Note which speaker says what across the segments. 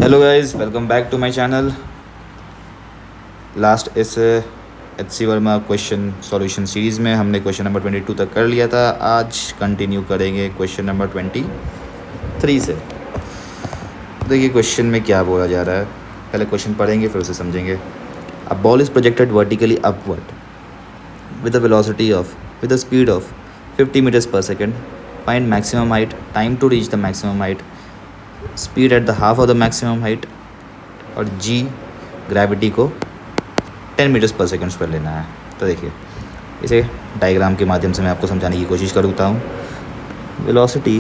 Speaker 1: Hello guys, welcome back to my channel. Last इस H C Verma question solution series में हमने question number 22 तक कर लिया था। आज कंटिन्यू करेंगे क्वेश्चन नंबर 23 से। देखिए क्वेश्चन में क्या बोला जा रहा है, पहले क्वेश्चन पढ़ेंगे फिर उसे समझेंगे। अ ball is projected vertically upward with a speed of 50 meters per second. Find maximum height, time to reach the maximum height, speed at the half of the maximum height और g ग्रेविटी को 10 metres पर second पर लेना है। तो देखिए इसे diagram के माध्यम से मैं आपको समझाने की कोशिश करता हूँ। वेलोसिटी,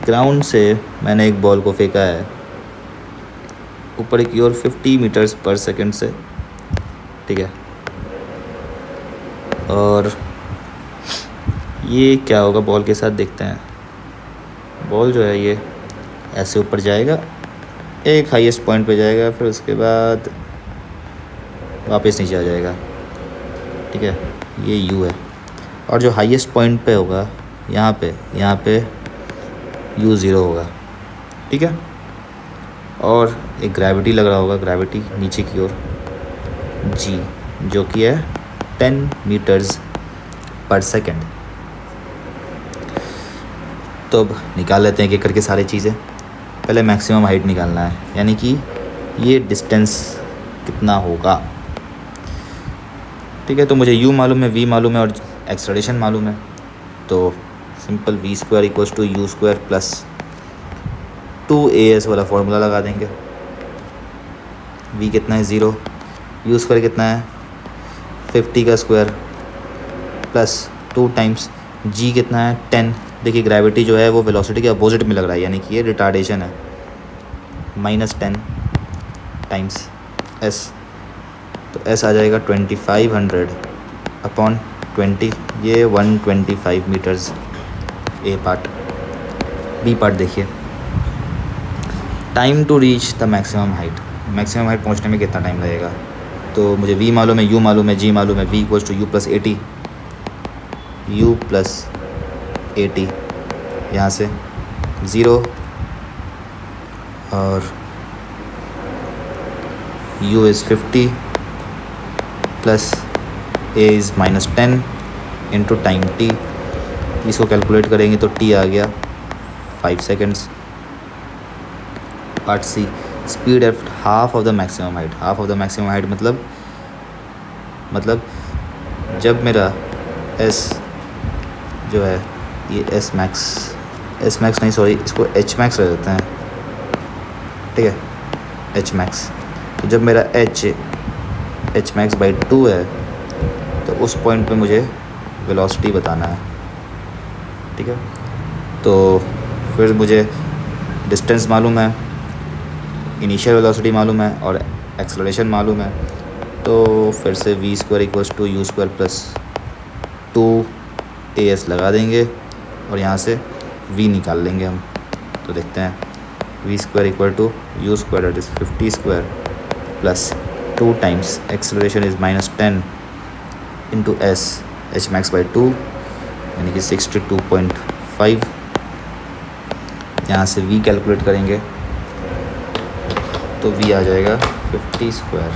Speaker 1: ग्राउंड से मैंने एक बॉल को फेंका है ऊपर की ओर 50 मीटर्स पर सेकेंड से, ठीक है। और ये क्या होगा बॉल के साथ, देखते हैं। बॉल जो है ये ऐसे ऊपर जाएगा, एक हाईएस्ट पॉइंट पे जाएगा, फिर उसके बाद वापस नीचे आ जाएगा, ठीक है। ये यू है और जो हाईएस्ट पॉइंट पे होगा यहाँ पे यू ज़ीरो होगा, ठीक है। और एक ग्रेविटी लग रहा होगा, ग्रेविटी नीचे की ओर जी, जो कि है 10 मीटर्स पर सेकेंड। तो अब निकाल लेते हैं कि करके सारी चीज़ें। पहले मैक्सिमम हाइट निकालना है, यानी कि ये डिस्टेंस कितना होगा, ठीक है। तो मुझे u मालूम है, v मालूम है और एक्सेलरेशन मालूम है। तो simple v square equals to u square plus 2as वाला फॉर्मूला लगा देंगे। v कितना है 0, u स्क्वायर कितना है 50 का स्क्वायर प्लस 2 टाइम्स g कितना है 10। देखिए ग्रेविटी जो है वो वेलोसिटी के अपोजिट में लग रहा है, यानी कि ये रिटार्डेशन है। -10 टाइम्स s, तो s आ जाएगा 2500 अपॉन 20, ये 125 metres A part. B part देखिए, time to reach the maximum height, maximum height पहुंचने में कितना टाइम लगेगा। तो मुझे v मालूम है, u मालूम है, g मालूम है। v equals to u plus 80, u plus 80, यहाँ से 0 और u is 50 plus a is -10 into time t। इसको कैलकुलेट करेंगे तो t आ गया 5 seconds. Part C, speed at half of the maximum height. Half of the maximum height मतलब जब मेरा s जो है ये एस मैक्स नहीं, सॉरी, इसको एच मैक्स रख देते हैं, ठीक है, एच मैक्स। तो जब मेरा एच मैक्स बाई 2 है तो उस पॉइंट पे मुझे वेलोसिटी बताना है, ठीक है। तो फिर मुझे डिस्टेंस मालूम है, इनिशियल वेलोसिटी मालूम है और एक्सेलरेशन मालूम है। तो फिर से v square equals to u square plus 2as लगा देंगे और यहाँ से v निकाल लेंगे हम। तो देखते हैं, v square equal to u square that is 50 square plus 2 times acceleration is -10 into s, H max by 2 यानी कि 62.5। यहाँ से v कैलकुलेट करेंगे तो v आ जाएगा 50 square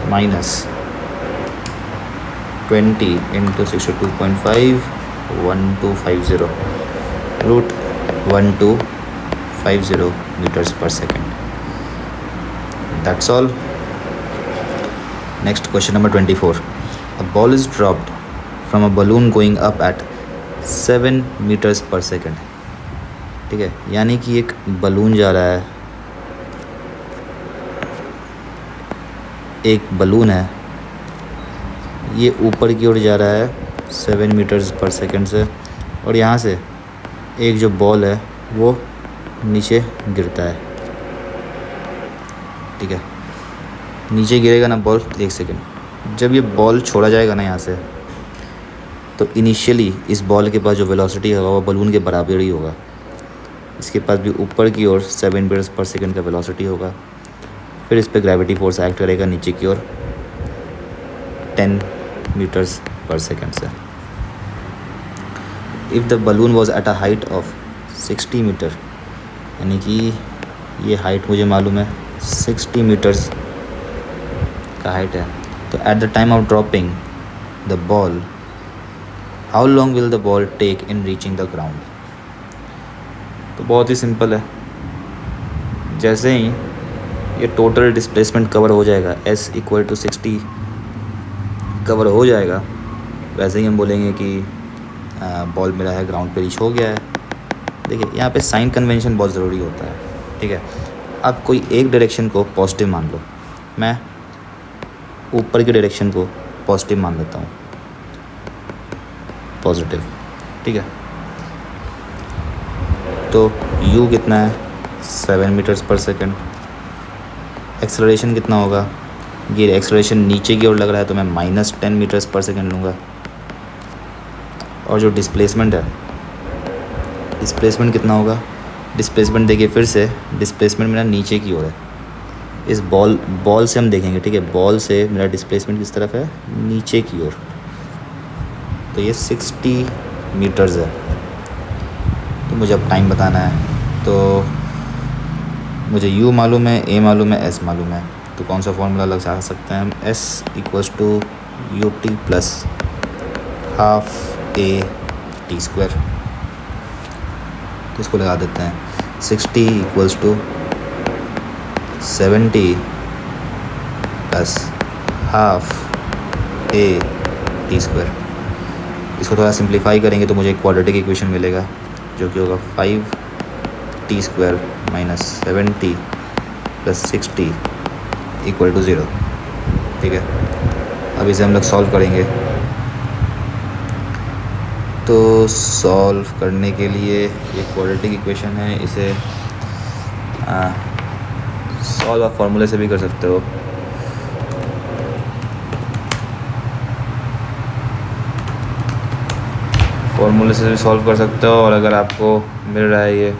Speaker 1: minus 20 into 62.5, 1250 root 1250 meters पर second. That's all. Next question number 24। A ball is dropped from a balloon going up at 7 meters पर सेकेंड, ठीक है। यानी कि एक बलून जा रहा है, एक बलून है, ये ऊपर की ओर जा रहा है 7 मीटर्स पर सेकेंड से, और यहाँ से एक जो बॉल है वो नीचे गिरता है, ठीक है। नीचे गिरेगा ना बॉल, एक सेकेंड, जब ये बॉल छोड़ा जाएगा ना यहाँ से, तो इनिशियली इस बॉल के पास जो वेलोसिटी होगा वो बलून के बराबर ही होगा। इसके पास भी ऊपर की ओर 7 मीटर्स पर सेकेंड का वेलोसिटी होगा। फिर इस पर ग्रेविटी फोर्स एक्ट करेगा नीचे की ओर 10 मीटर्स पर सेकेंड से। If the balloon was at a height of 60 metre, यानी कि ये हाइट मुझे मालूम है 60 मीटर्स का हाइट है। तो at the time of dropping the ball how long will the ball take in reaching the ground. तो बहुत ही सिंपल है, जैसे ही ये टोटल डिस्प्लेसमेंट कवर हो जाएगा, s इक्वल टू 60 कवर हो जाएगा, वैसे ही हम बोलेंगे कि बॉल मेरा है ग्राउंड पे रीच हो गया है। देखिए यहाँ पे साइन कन्वेंशन बहुत ज़रूरी होता है, ठीक है। अब कोई एक डायरेक्शन को पॉजिटिव मान लो, मैं ऊपर की डायरेक्शन को पॉजिटिव मान लेता हूँ, पॉजिटिव, ठीक है। तो u कितना है 7 मीटर्स पर सेकेंड। एक्सेलरेशन कितना होगा, ये एक्सेलरेशन नीचे की ओर लग रहा है तो मैं -10 मीटर्स पर सेकेंड लूँगा। और जो डिस्प्लेसमेंट है, डिस्प्लेसमेंट कितना होगा, डिस्प्लेसमेंट देखिए फिर से डिस्प्लेसमेंट मेरा नीचे की ओर है। इस बॉल से हम देखेंगे, ठीक है, बॉल से मेरा डिस्प्लेसमेंट किस तरफ है, नीचे की ओर। तो ये 60 मीटर्स है। तो मुझे अब टाइम बताना है, तो मुझे u मालूम है, a मालूम है, s मालूम है। तो कौन सा फॉर्मूला लगा सकते हैं हम, s equals to u t plus half a t square. तो इसको लगा देते हैं 60 equals to 70 plus half a t square. इसको थोड़ा सिंप्लीफाई करेंगे तो मुझे एक क्वाड्रेटिक इक्वेशन मिलेगा, जो कि होगा 5 टी स्क्वायर माइनस 70 प्लस 60 इक्वल टू 0, ठीक है। अब इसे हम लोग सॉल्व करेंगे। तो सॉल्व करने के लिए ये क्वाड्रेटिक इक्वेशन है, इसे सॉल्व आप फार्मूले से भी कर सकते हो। फार्मूले से भी सॉल्व कर सकते हो, और अगर आपको मिल रहा है ये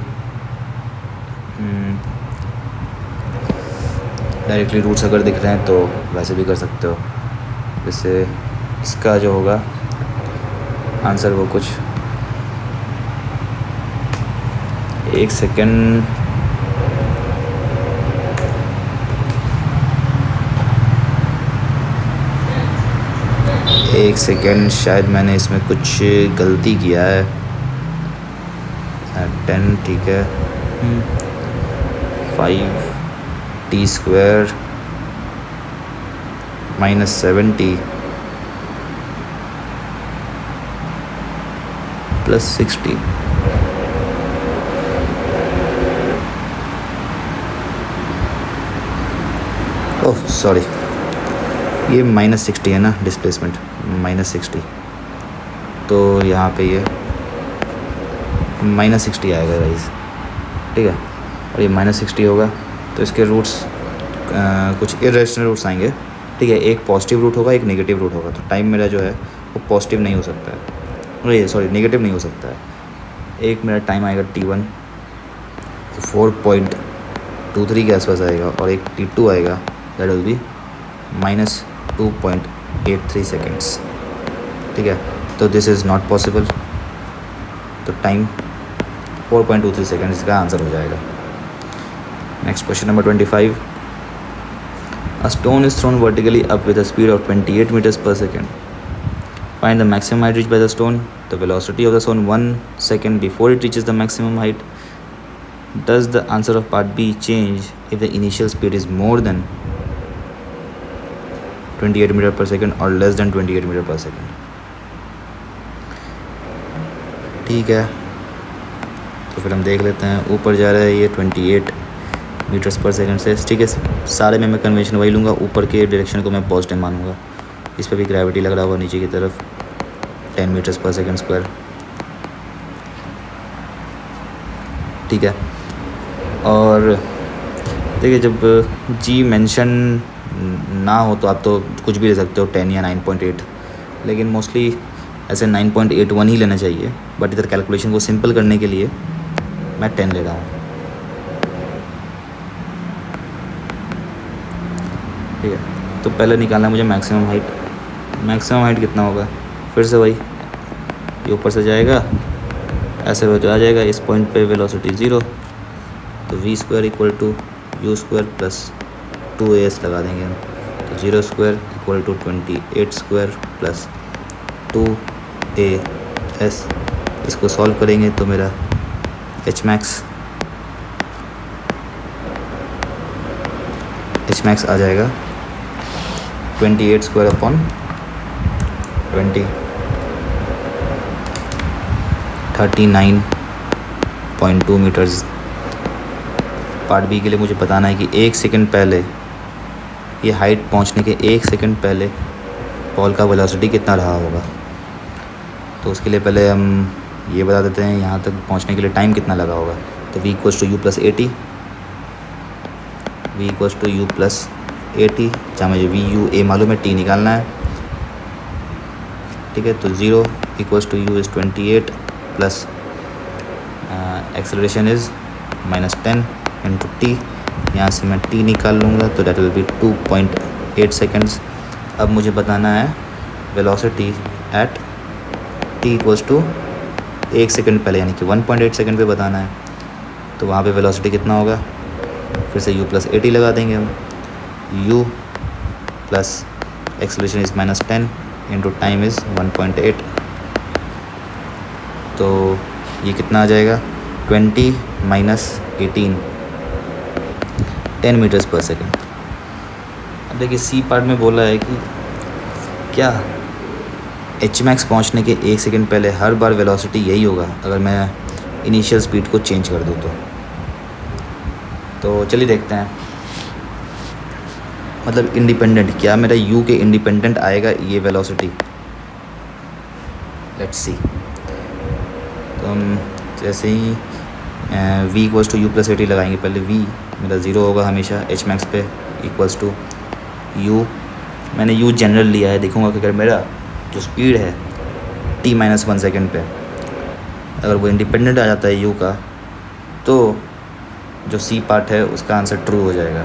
Speaker 1: डायरेक्टली रूट्स अगर दिख रहे हैं तो वैसे भी कर सकते हो। जैसे इसका जो होगा आंसर वो कुछ 1 सेकेंड, शायद मैंने इसमें कुछ गलती किया है। 10, ठीक है, 5 टी स्क्वायर माइनस 70 प्लस 60। ओह सॉरी, ये -60 है ना डिस्प्लेसमेंट, -60। तो यहाँ पे ये -60 आएगा गाइस, ठीक है। और ये -60 होगा तो इसके रूट्स कुछ इरेशनल रूट्स आएंगे, ठीक है। एक पॉजिटिव रूट होगा, एक नेगेटिव रूट होगा। तो टाइम मेरा जो है वो पॉजिटिव नहीं हो सकता है, ये सॉरी नेगेटिव नहीं हो सकता है। एक मेरा टाइम आएगा t1 4.23 के आसपास आएगा, और एक t2 आएगा दैट विल बी -2.83 सेकेंड्स, ठीक है। तो दिस इज़ नॉट पॉसिबल। तो टाइम 4.23 सेकेंड्स का आंसर हो जाएगा। Next question number 25। A stone is thrown vertically up with a speed of 28 meters per second. Find the maximum height reached by the stone. The velocity of the stone 1 second before it reaches the maximum height. Does the answer of part B change if the initial speed is more than 28 meter per second or less than 28 meter per second? ठीक है, तो फिर हम देख लेते हैं। ऊपर जा रहा है ये 28 मीटर्स पर सेकंड से, ठीक है। सारे में मैं कन्वेंशन वही लूँगा, ऊपर के डायरेक्शन को मैं पॉजिटिव मानूंगा। इस पर भी ग्रेविटी लग रहा होगा नीचे की तरफ, 10 मीटर्स पर सेकंड स्क्वायर, ठीक है। और देखिए जब जी मेंशन ना हो तो आप तो कुछ भी ले सकते हो, 10 या 9.8, लेकिन मोस्टली ऐसे 9.81 ही लेना चाहिए। बट इधर कैलकुलेशन को सिंपल करने के लिए मैं 10 ले रहा हूँ, ठीक है। तो पहले निकालना है मुझे मैक्सिमम हाइट। मैक्सिमम हाइट कितना होगा, फिर से वही ये ऊपर से जाएगा ऐसे हो तो आ जाएगा इस पॉइंट पे वेलोसिटी 0, तो v square equal to u square plus 2as लगा देंगे हम, तो 0 square equal to 28 square plus 2as। इसको सॉल्व करेंगे तो मेरा एच मैक्स आ जाएगा 28 square upon 20, 39.2 metres. Part B के लिए मुझे बताना है कि 1 सेकंड पहले, ये हाइट पहुंचने के 1 सेकंड पहले बॉल का वेलोसिटी कितना रहा होगा। तो उसके लिए पहले हम ये बता देते हैं यहाँ तक पहुंचने के लिए टाइम कितना लगा होगा। तो v equals to you plus 80, v equals to you plus 80, जहाँ मुझे वी यू ए मालूम है, t निकालना है, ठीक है। तो 0 equals to u is 28 plus acceleration is -10 into t, यहाँ से मैं t निकाल लूँगा, तो डेट विल बी 2.8 सेकेंड्स। अब मुझे बताना है velocity at t equals to 1 second पहले, यानी कि 1.8 सेकंड पे बताना है। तो वहाँ पे वेलोसिटी कितना होगा, फिर से u प्लस 80 लगा देंगे हम, u plus acceleration is -10 into time is 1.8, तो ये कितना आ जाएगा 20 माइनस 18, 10 मीटर्स पर सेकेंड। अब देखिए सी पार्ट में बोला है कि क्या एच मैक्स पहुँचने के 1 सेकंड पहले हर बार वेलोसिटी यही होगा अगर मैं इनिशियल स्पीड को चेंज कर दूँ तो चलिए देखते हैं। मतलब इंडिपेंडेंट, क्या मेरा u के इंडिपेंडेंट आएगा ये वेलोसिटी, लेट्स सी। तो हम जैसे ही v equals to you plus 80 लगाएंगे, पहले v मेरा 0 होगा हमेशा एच मैक्स पे, इक्वल्स टू u, मैंने u जनरल लिया है। देखूँगा कि अगर मेरा जो स्पीड है t-1 सेकेंड पे, अगर वो इंडिपेंडेंट आ जाता है u का, तो जो सी पार्ट है उसका आंसर ट्रू हो जाएगा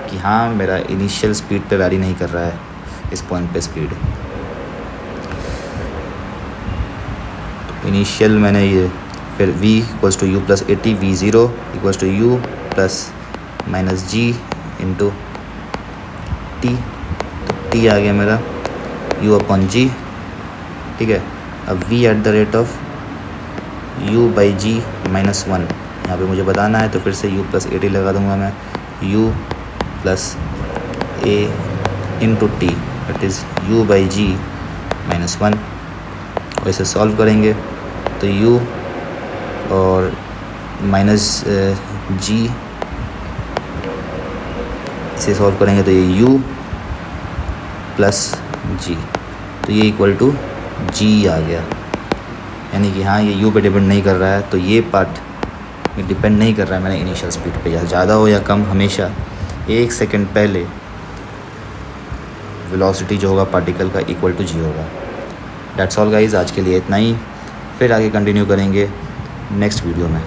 Speaker 1: कि हाँ मेरा इनिशियल स्पीड पे वैरी नहीं कर रहा है इस पॉइंट पे स्पीड। तो इनिशियल मैंने ये, फिर v equals to you plus 80, v0 equals to you plus minus G into T, तो टी आ गया मेरा u अपॉन जी, ठीक है। अब v at the rate of u by G -1 यहाँ पे मुझे बताना है, तो फिर से u प्लस 80 लगा दूंगा मैं, u plus a into T, that is u by G -1। और इसे सॉल्व करेंगे तो u और माइनस जी, इसे सॉल्व करेंगे तो ये u प्लस जी, तो ये इक्वल टू g आ गया। यानी कि हाँ ये u पे डिपेंड नहीं कर रहा है, तो ये पार्ट डिपेंड नहीं कर रहा है मैंने इनिशियल स्पीड पे, या ज़्यादा हो या कम, हमेशा 1 सेकंड पहले वेलोसिटी जो होगा पार्टिकल का इक्वल टू g होगा। डेट्स ऑल गाइज, आज के लिए इतना ही, फिर आगे कंटिन्यू करेंगे नेक्स्ट वीडियो में।